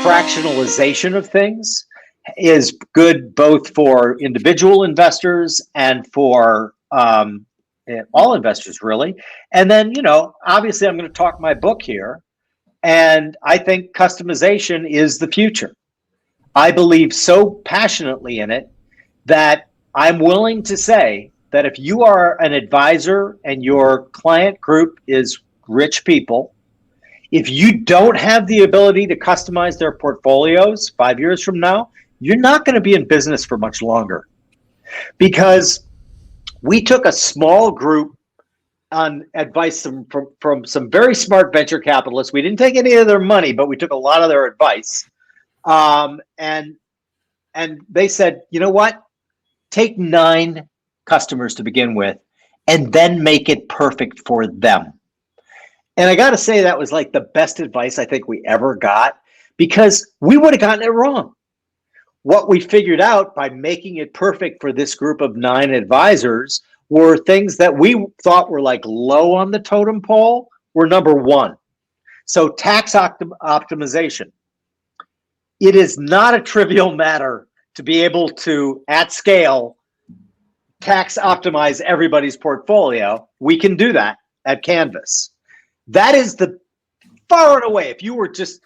fractionalization of things is good both for individual investors and for all investors, really. And then, obviously, I'm going to talk my book here. And I think customization is the future. I believe so passionately in it that I'm willing to say that if you are an advisor and your client group is rich people, if you don't have the ability to customize their portfolios 5 years from now, you're not going to be in business for much longer. Because we took a small group on advice from some very smart venture capitalists. We didn't take any of their money, but we took a lot of their advice. And they said, you know what? Take 9 customers to begin with, and then make it perfect for them. And I got to say, that was like the best advice I think we ever got, because we would have gotten it wrong. What we figured out by making it perfect for this group of 9 advisors were things that we thought were like low on the totem pole were number 1. So tax optimization. It is not a trivial matter to be able to, at scale, tax optimize everybody's portfolio. We can do that at Canvas. That is the far and away, if you were just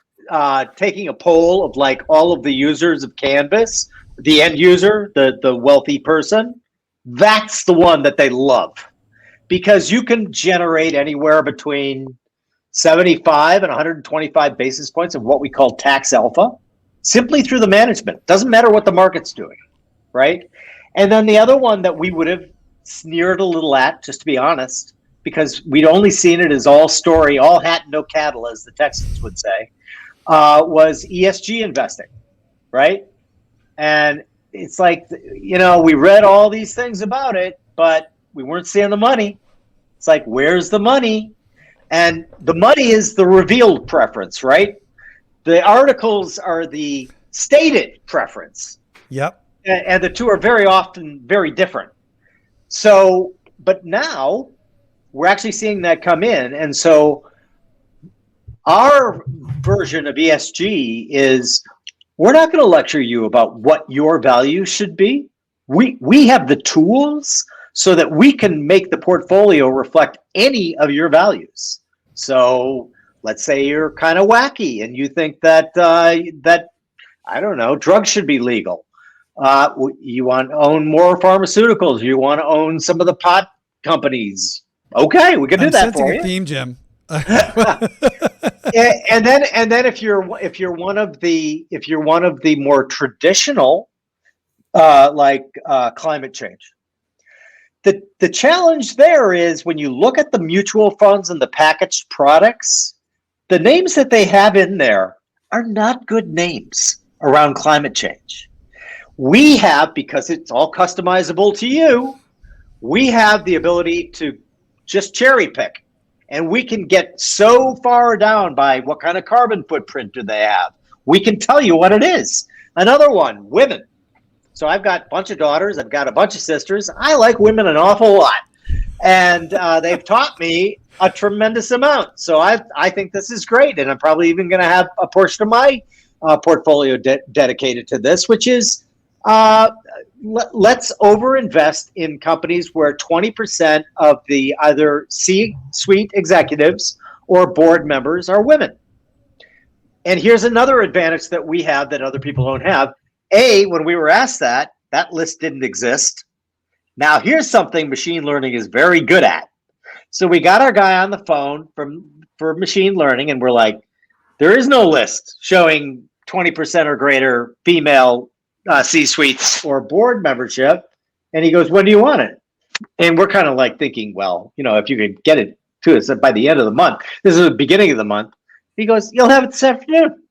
taking a poll of like all of the users of Canvas, the end user, the wealthy person, that's the one that they love, because you can generate anywhere between 75 and 125 basis points of what we call tax alpha simply through the management. Doesn't matter what the market's doing, right? And then the other one that we would have sneered a little at, just to be honest, because we'd only seen it as all story, all hat, no cattle, as the Texans would say, was ESG investing, right? And it's like, we read all these things about it, but we weren't seeing the money. It's like, where's the money? And the money is the revealed preference, right? The articles are the stated preference. Yep. And the two are very often very different. So, but now we're actually seeing that come in. And so our version of ESG is, we're not going to lecture you about what your values should be. We have the tools so that we can make the portfolio reflect any of your values. So let's say you're kind of wacky and you think that I don't know, drugs should be legal. You want to own more pharmaceuticals. You want to own some of the pot companies. Okay, we can do that for you. I'm sensing a theme, Jim. And then if you're one of the more traditional, like climate change, the challenge there is when you look at the mutual funds and the packaged products, the names that they have in there are not good names around climate change. We have, because it's all customizable to you, we have the ability to just cherry pick. And we can get so far down by what kind of carbon footprint do they have. We can tell you what it is. Another one, women. So I've got a bunch of daughters. I've got a bunch of sisters. I like women an awful lot. And they've taught me a tremendous amount. So I think this is great. And I'm probably even going to have a portion of my portfolio dedicated to this, which is let's overinvest in companies where 20% of the either C-suite executives or board members are women. And here's another advantage that we have that other people don't have. When we were asked that list didn't exist. Now here's something machine learning is very good at. So we got our guy on the phone for machine learning, and we're like, there is no list showing 20% or greater female C-suites or board membership. And he goes, when do you want it? And we're kind of like thinking, well, if you could get it to us by the end of the month. This is the beginning of the month. He goes, you'll have it this afternoon.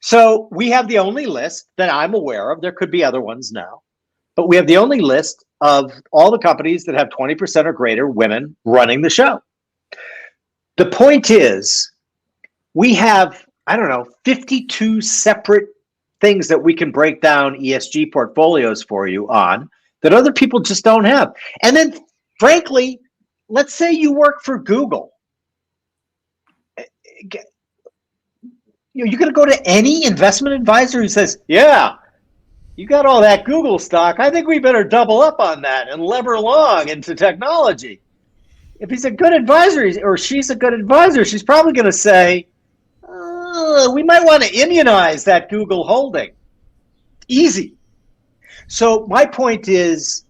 So we have the only list that I'm aware of. There could be other ones now, but we have the only list of all the companies that have 20% or greater women running the show. The point is, we have, 52 separate things that we can break down ESG portfolios for you on that other people just don't have. And then, frankly, let's say you work for Google. you're going to go to any investment advisor who says, yeah, you got all that Google stock. I think we better double up on that and lever long into technology. If he's a good advisor or she's a good advisor, she's probably going to say, we might want to immunize that Google holding. Easy. So my point is,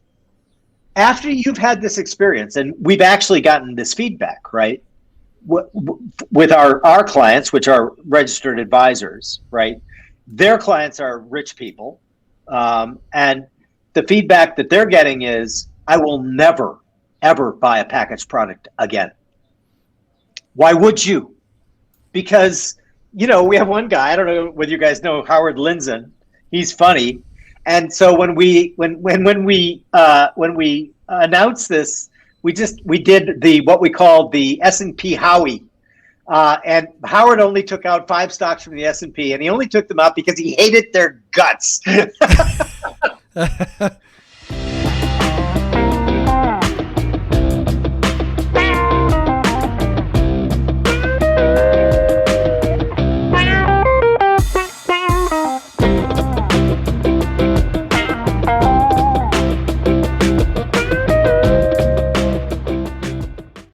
after you've had this experience, and we've actually gotten this feedback, right, with our clients, which are registered advisors, right? Their clients are rich people. And the feedback that they're getting is, I will never, ever buy a packaged product again. Why would you? Because, we have one guy, I don't know whether you guys know Howard Lindzon. He's funny. And so when we announced this, we did what we called the S&P Howie. And Howard only took out 5 stocks from the S&P, and he only took them out because he hated their guts.